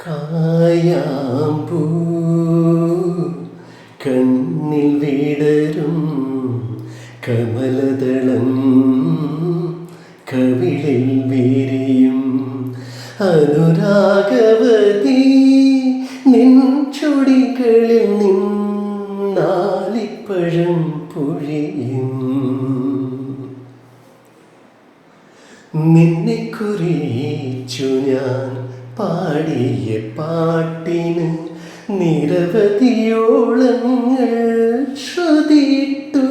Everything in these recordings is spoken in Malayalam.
കായാമ്പൂ കണ്ണിൽ വിടരും കമലദളം കവിളിൽ വിരിയും അനുരാഗവതി നിൻ ചുടികളിൽ നിന്നാലിപ്പഴം പൊഴിയും നിന്നെ കുറിച്ചു ഞാൻ പാടിയ പാട്ടിന് നിരവധിയോളങ്ങൾ ശ്രുതിയിട്ടു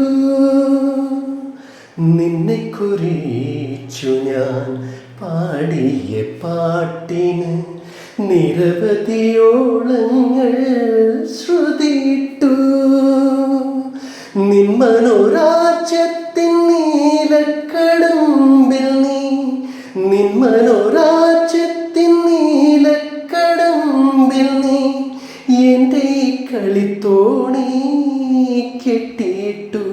നിന്നെ കുറിച്ചു ഞാൻ പാടിയ പാട്ടിന് നിരവധിയോളങ്ങൾ ശ്രുതിയിട്ടു നിൻ മനോരാജ്യത്തിൻ നീലക്കടമ്പിൽ നിൻ മനോരാജ്യത്തിൻ നീലക്കടമ്പിൽ നീ എൻ്റെ കളിത്തോണി കെട്ടിയിട്ടു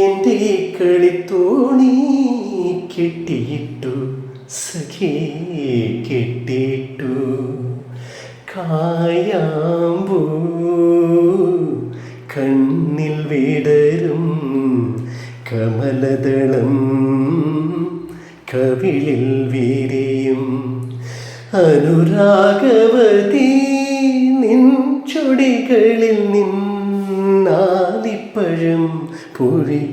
എൻ്റെ കളിത്തോണി കെട്ടിയിട്ടു സഖി കെട്ടിയിട്ടു കായാമ്പൂ കണ്ണിൽ വിടരും കമലദളം കവിളിൽ വിരിയും അനുരാഗവതി നിൻ ചുടികളിൽ നിന്നാലിപ്പഴം പൊഴിയും.